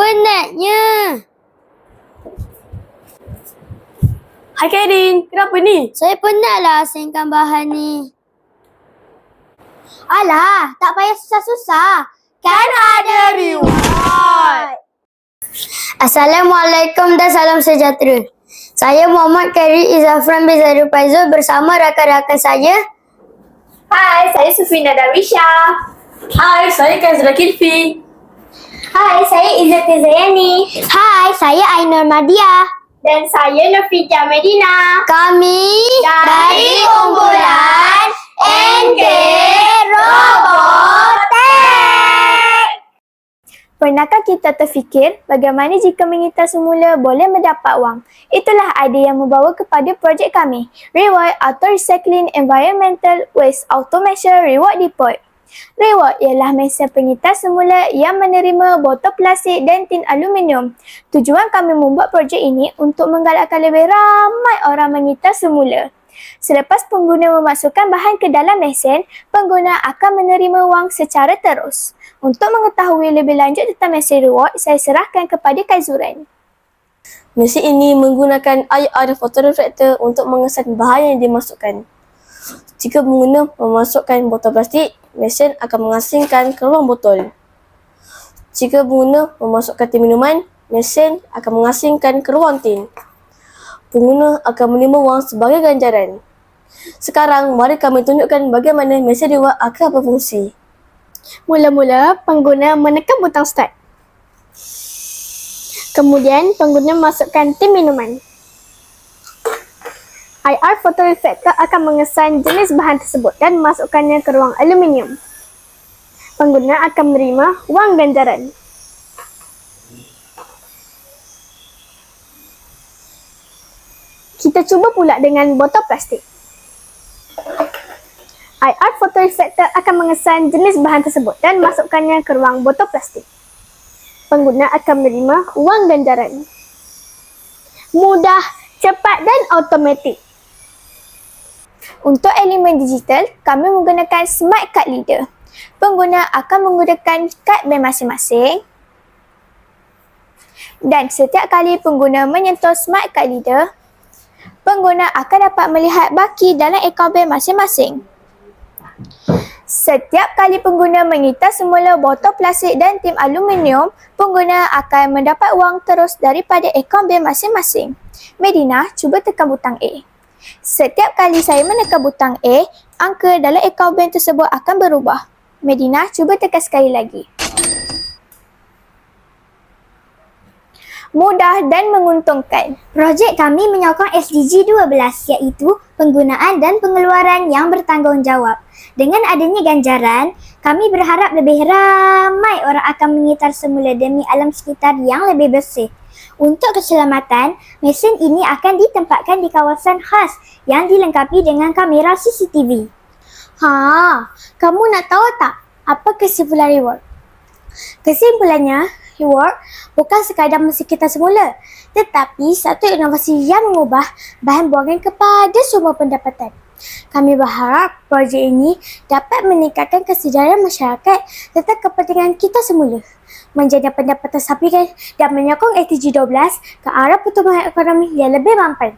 penatnya. Hai Kairin, kenapa ni? Saya penatlah asingkan bahan ni. Alah, tak payah susah-susah. Kan ada reward. Assalamualaikum dan salam sejahtera. Saya Muhammad Khairi Izafran bin Zaidul Faizul bersama rakan-rakan saya. Hai, saya Sufina Darwisha. Hai, saya Kazra Kilfi. Hai, saya Izzati Zayani. Hai, saya Ainur Madia. Dan saya Nafija Medina. Kami dari kumpulan NK Robotek. Pernahkah kita terfikir bagaimana jika mengitar semula boleh mendapat wang? Itulah idea yang membawa kepada projek kami, Reward Auto Recycling Environmental Waste Automation Reward Depot. Reward ialah mesin pengitar semula yang menerima botol plastik dan tin aluminium. Tujuan kami membuat projek ini untuk menggalakkan lebih ramai orang mengitar semula. Selepas pengguna memasukkan bahan ke dalam mesin, pengguna akan menerima wang secara terus. Untuk mengetahui lebih lanjut tentang mesin reward, saya serahkan kepada Kaizuran. Mesin ini menggunakan IR photoreflector untuk mengesan bahan yang dimasukkan. Jika pengguna memasukkan botol plastik, mesin akan mengasingkan ke ruang botol. Jika pengguna memasukkan tin minuman, mesin akan mengasingkan ke ruang tin. Pengguna akan menerima wang sebagai ganjaran. Sekarang, mari kami tunjukkan bagaimana mesin reward akan berfungsi. Mula-mula, pengguna menekan butang start. Kemudian, pengguna memasukkan tin minuman. IR photoreflector akan mengesan jenis bahan tersebut dan memasukkannya ke ruang aluminium. Pengguna akan menerima wang ganjaran. Kita cuba pula dengan botol plastik. IR photoreflector akan mengesan jenis bahan tersebut dan memasukkannya ke ruang botol plastik. Pengguna akan menerima wang ganjaran. Mudah, cepat dan automatik. Untuk elemen digital, kami menggunakan Smart Card Reader. Pengguna akan menggunakan kad bank masing-masing dan setiap kali pengguna menyentuh Smart Card Reader, pengguna akan dapat melihat baki dalam akaun bank masing-masing. Setiap kali pengguna mengitar semula botol plastik dan tin aluminium, pengguna akan mendapat wang terus daripada akaun bank masing-masing. Medina, cuba tekan butang A. Setiap kali saya menekan butang A, angka dalam akaun bank tersebut akan berubah. Medina, cuba tekan sekali lagi. Mudah dan menguntungkan. Projek kami menyokong SDG 12 iaitu penggunaan dan pengeluaran yang bertanggungjawab. Dengan adanya ganjaran, kami berharap lebih ramai orang akan mengitar semula demi alam sekitar yang lebih bersih. Untuk keselamatan, mesin ini akan ditempatkan di kawasan khas yang dilengkapi dengan kamera CCTV. Kamu nak tahu tak apa kesimpulan reward? Kesimpulannya, reward bukan sekadar mesin kita semula, tetapi satu inovasi yang mengubah bahan buangan kepada sumber pendapatan. Kami berharap projek ini dapat meningkatkan kesejahteraan masyarakat serta kepentingan kita semula, menjaga pendapatan sampingan dan menyokong SDG 12 ke arah pertumbuhan ekonomi yang lebih mampan.